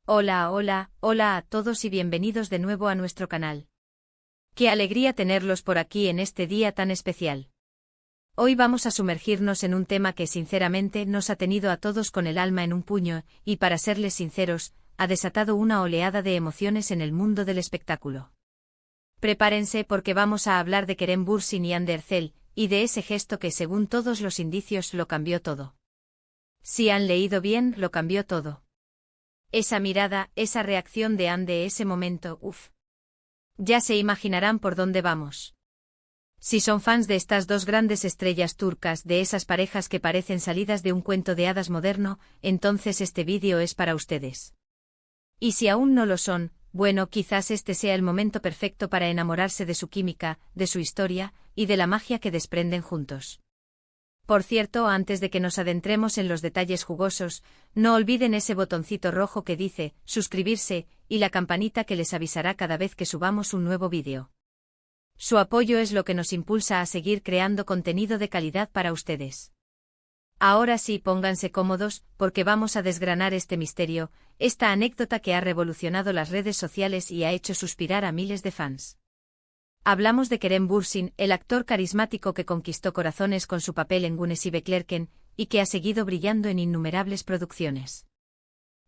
Hola, hola, hola a todos y bienvenidos de nuevo a nuestro canal. Qué alegría tenerlos por aquí en este día tan especial. Hoy vamos a sumergirnos en un tema que sinceramente nos ha tenido a todos con el alma en un puño y, para serles sinceros, ha desatado una oleada de emociones en el mundo del espectáculo. Prepárense porque vamos a hablar de Kerem Bürsin y Hande Erçel, y de ese gesto que según todos los indicios lo cambió todo. Si han leído bien, lo cambió todo. Esa mirada, esa reacción de Hande, ese momento, uff. Ya se imaginarán por dónde vamos. Si son fans de estas dos grandes estrellas turcas, de esas parejas que parecen salidas de un cuento de hadas moderno, entonces este vídeo es para ustedes. Y si aún no lo son, bueno, quizás este sea el momento perfecto para enamorarse de su química, de su historia, y de la magia que desprenden juntos. Por cierto, antes de que nos adentremos en los detalles jugosos, no olviden ese botoncito rojo que dice suscribirse y la campanita que les avisará cada vez que subamos un nuevo vídeo. Su apoyo es lo que nos impulsa a seguir creando contenido de calidad para ustedes. Ahora sí, pónganse cómodos, porque vamos a desgranar este misterio, esta anécdota que ha revolucionado las redes sociales y ha hecho suspirar a miles de fans. Hablamos de Kerem Bürsin, el actor carismático que conquistó corazones con su papel en Güneş Beklerken, y que ha seguido brillando en innumerables producciones.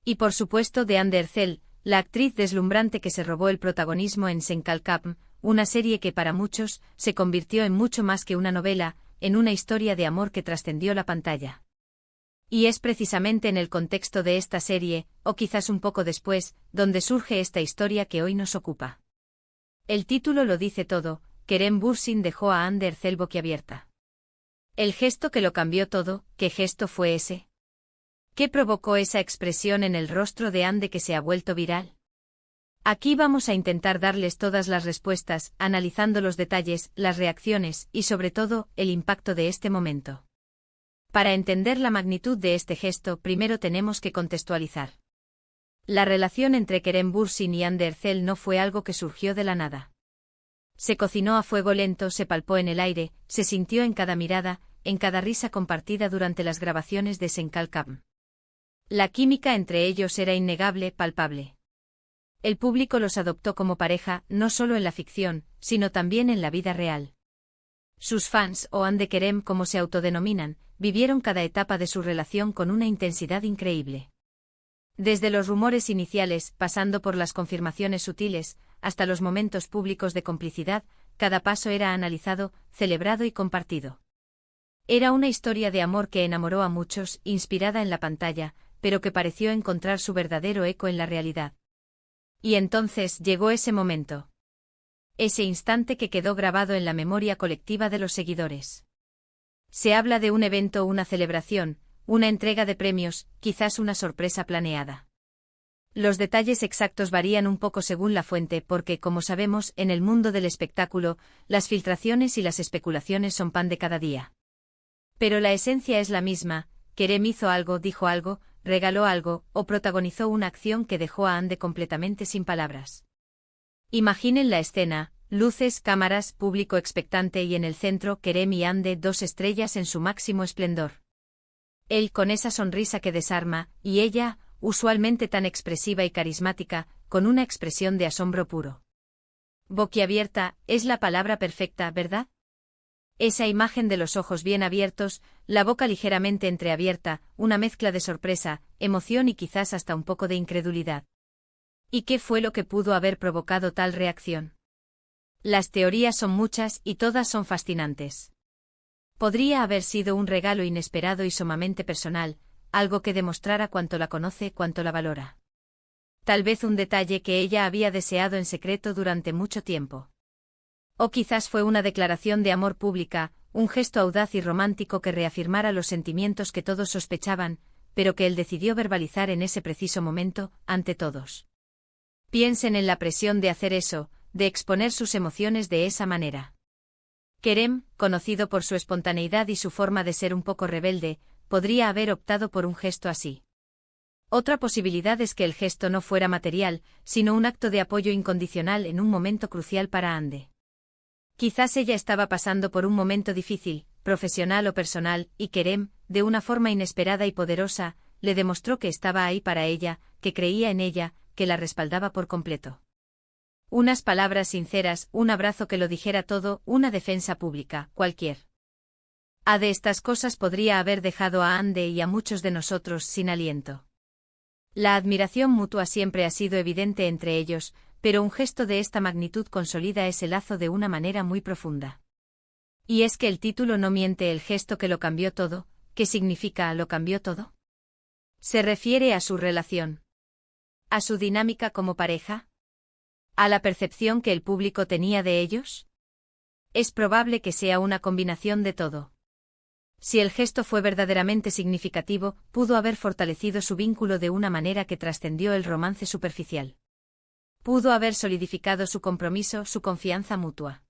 Y por supuesto de Hande Erçel, la actriz deslumbrante que se robó el protagonismo en Sen Kalkam, una serie que para muchos se convirtió en mucho más que una novela, en una historia de amor que trascendió la pantalla. Y es precisamente en el contexto de esta serie, o quizás un poco después, donde surge esta historia que hoy nos ocupa. El título lo dice todo, Kerem Bürsin dejó a Hande Erçel boquiabierta. El gesto que lo cambió todo, ¿qué gesto fue ese? ¿Qué provocó esa expresión en el rostro de Hande que se ha vuelto viral? Aquí vamos a intentar darles todas las respuestas, analizando los detalles, las reacciones y sobre todo, el impacto de este momento. Para entender la magnitud de este gesto, primero tenemos que contextualizar. La relación entre Kerem Bürsin y Hande Erçel no fue algo que surgió de la nada. Se cocinó a fuego lento, se palpó en el aire, se sintió en cada mirada, en cada risa compartida durante las grabaciones de Sen Kalkam. La química entre ellos era innegable, palpable. El público los adoptó como pareja, no solo en la ficción, sino también en la vida real. Sus fans, o Hande Kerem como se autodenominan, vivieron cada etapa de su relación con una intensidad increíble. Desde los rumores iniciales, pasando por las confirmaciones sutiles, hasta los momentos públicos de complicidad, cada paso era analizado, celebrado y compartido. Era una historia de amor que enamoró a muchos, inspirada en la pantalla, pero que pareció encontrar su verdadero eco en la realidad. Y entonces llegó ese momento. Ese instante que quedó grabado en la memoria colectiva de los seguidores. Se habla de un evento, una celebración, una entrega de premios, quizás una sorpresa planeada. Los detalles exactos varían un poco según la fuente porque, como sabemos, en el mundo del espectáculo, las filtraciones y las especulaciones son pan de cada día. Pero la esencia es la misma: Kerem hizo algo, dijo algo, regaló algo, o protagonizó una acción que dejó a Hande completamente sin palabras. Imaginen la escena: luces, cámaras, público expectante y en el centro Kerem y Hande, dos estrellas en su máximo esplendor. Él con esa sonrisa que desarma, y ella, usualmente tan expresiva y carismática, con una expresión de asombro puro. Boquiabierta, es la palabra perfecta, ¿verdad? Esa imagen de los ojos bien abiertos, la boca ligeramente entreabierta, una mezcla de sorpresa, emoción y quizás hasta un poco de incredulidad. ¿Y qué fue lo que pudo haber provocado tal reacción? Las teorías son muchas y todas son fascinantes. Podría haber sido un regalo inesperado y sumamente personal, algo que demostrara cuánto la conoce, cuánto la valora. Tal vez un detalle que ella había deseado en secreto durante mucho tiempo. O quizás fue una declaración de amor pública, un gesto audaz y romántico que reafirmara los sentimientos que todos sospechaban, pero que él decidió verbalizar en ese preciso momento, ante todos. Piensen en la presión de hacer eso, de exponer sus emociones de esa manera. Kerem, conocido por su espontaneidad y su forma de ser un poco rebelde, podría haber optado por un gesto así. Otra posibilidad es que el gesto no fuera material, sino un acto de apoyo incondicional en un momento crucial para Hande. Quizás ella estaba pasando por un momento difícil, profesional o personal, y Kerem, de una forma inesperada y poderosa, le demostró que estaba ahí para ella, que creía en ella, que la respaldaba por completo. Unas palabras sinceras, un abrazo que lo dijera todo, una defensa pública, cualquier. De estas cosas podría haber dejado a Ande y a muchos de nosotros sin aliento. La admiración mutua siempre ha sido evidente entre ellos, pero un gesto de esta magnitud consolida ese lazo de una manera muy profunda. Y es que el título no miente, el gesto que lo cambió todo. ¿Qué significa lo cambió todo? Se refiere a su relación. ¿A su dinámica como pareja? ¿A la percepción que el público tenía de ellos? Es probable que sea una combinación de todo. Si el gesto fue verdaderamente significativo, pudo haber fortalecido su vínculo de una manera que trascendió el romance superficial. Pudo haber solidificado su compromiso, su confianza mutua.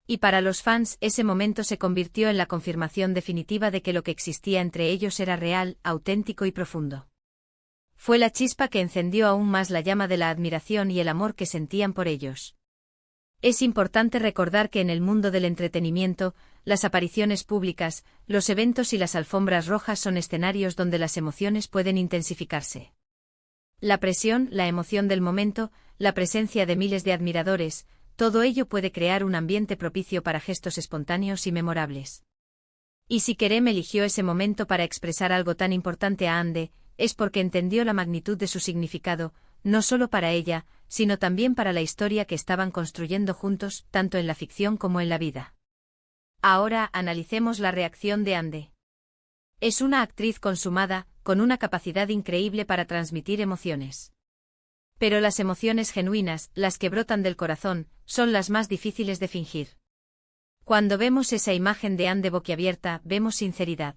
Y para los fans, ese momento se convirtió en la confirmación definitiva de que lo que existía entre ellos era real, auténtico y profundo. Fue la chispa que encendió aún más la llama de la admiración y el amor que sentían por ellos. Es importante recordar que en el mundo del entretenimiento, las apariciones públicas, los eventos y las alfombras rojas son escenarios donde las emociones pueden intensificarse. La presión, la emoción del momento, la presencia de miles de admiradores, todo ello puede crear un ambiente propicio para gestos espontáneos y memorables. Y si Kerem eligió ese momento para expresar algo tan importante a Ande, es porque entendió la magnitud de su significado, no solo para ella, sino también para la historia que estaban construyendo juntos, tanto en la ficción como en la vida. Ahora analicemos la reacción de Ande. Es una actriz consumada, con una capacidad increíble para transmitir emociones. Pero las emociones genuinas, las que brotan del corazón, son las más difíciles de fingir. Cuando vemos esa imagen de Ande boquiabierta, vemos sinceridad.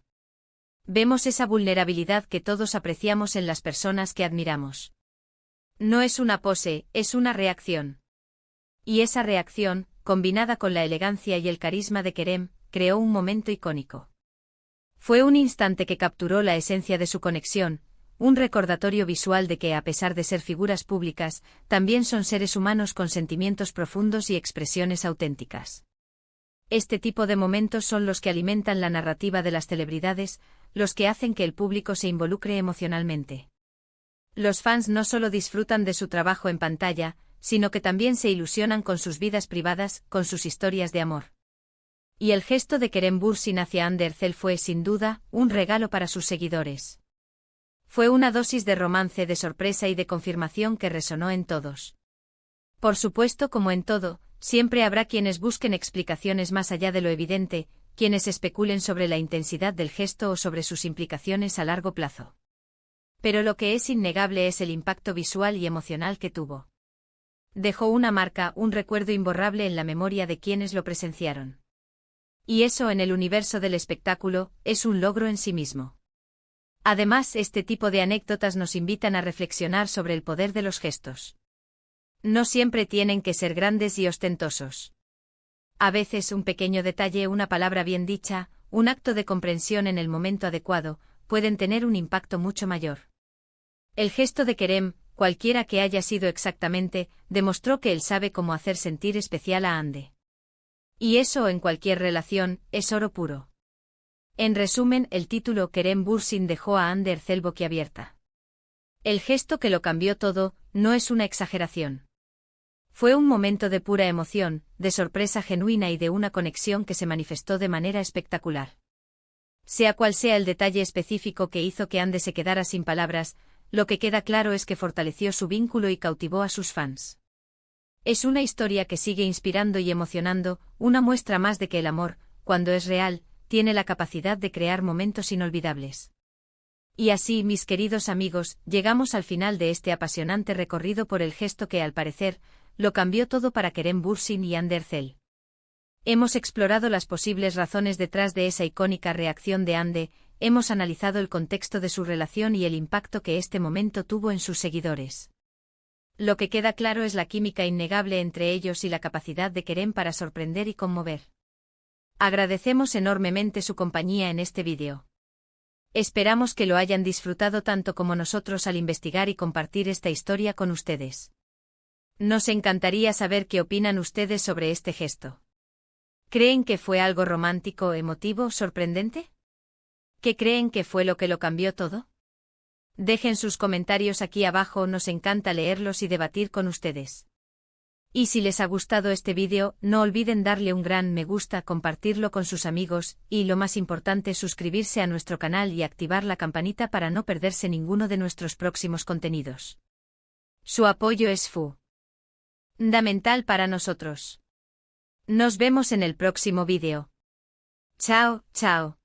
Vemos esa vulnerabilidad que todos apreciamos en las personas que admiramos. No es una pose, es una reacción. Y esa reacción, combinada con la elegancia y el carisma de Kerem, creó un momento icónico. Fue un instante que capturó la esencia de su conexión, un recordatorio visual de que, a pesar de ser figuras públicas, también son seres humanos con sentimientos profundos y expresiones auténticas. Este tipo de momentos son los que alimentan la narrativa de las celebridades, los que hacen que el público se involucre emocionalmente. Los fans no solo disfrutan de su trabajo en pantalla, sino que también se ilusionan con sus vidas privadas, con sus historias de amor. Y el gesto de Kerem Bürsin hacia Hande Erçel fue, sin duda, un regalo para sus seguidores. Fue una dosis de romance, de sorpresa y de confirmación que resonó en todos. Por supuesto, como en todo, siempre habrá quienes busquen explicaciones más allá de lo evidente, quienes especulen sobre la intensidad del gesto o sobre sus implicaciones a largo plazo. Pero lo que es innegable es el impacto visual y emocional que tuvo. Dejó una marca, un recuerdo imborrable en la memoria de quienes lo presenciaron. Y eso, en el universo del espectáculo, es un logro en sí mismo. Además, este tipo de anécdotas nos invitan a reflexionar sobre el poder de los gestos. No siempre tienen que ser grandes y ostentosos. A veces un pequeño detalle, una palabra bien dicha, un acto de comprensión en el momento adecuado, pueden tener un impacto mucho mayor. El gesto de Kerem, cualquiera que haya sido exactamente, demostró que él sabe cómo hacer sentir especial a Hande. Y eso, en cualquier relación, es oro puro. En resumen, el título Kerem Bürsin dejó a Hande Erçel boquiabierta. El gesto que lo cambió todo, no es una exageración. Fue un momento de pura emoción, de sorpresa genuina y de una conexión que se manifestó de manera espectacular. Sea cual sea el detalle específico que hizo que Hande se quedara sin palabras, lo que queda claro es que fortaleció su vínculo y cautivó a sus fans. Es una historia que sigue inspirando y emocionando, una muestra más de que el amor, cuando es real, tiene la capacidad de crear momentos inolvidables. Y así, mis queridos amigos, llegamos al final de este apasionante recorrido por el gesto que, al parecer, lo cambió todo para Kerem Bürsin y Hande Erçel. Hemos explorado las posibles razones detrás de esa icónica reacción de Hande, hemos analizado el contexto de su relación y el impacto que este momento tuvo en sus seguidores. Lo que queda claro es la química innegable entre ellos y la capacidad de Kerem para sorprender y conmover. Agradecemos enormemente su compañía en este vídeo. Esperamos que lo hayan disfrutado tanto como nosotros al investigar y compartir esta historia con ustedes. Nos encantaría saber qué opinan ustedes sobre este gesto. ¿Creen que fue algo romántico, emotivo, sorprendente? ¿Qué creen que fue lo que lo cambió todo? Dejen sus comentarios aquí abajo, nos encanta leerlos y debatir con ustedes. Y si les ha gustado este vídeo, no olviden darle un gran me gusta, compartirlo con sus amigos, y lo más importante, suscribirse a nuestro canal y activar la campanita para no perderse ninguno de nuestros próximos contenidos. Su apoyo es fundamental para nosotros. Nos vemos en el próximo vídeo. Chao, chao.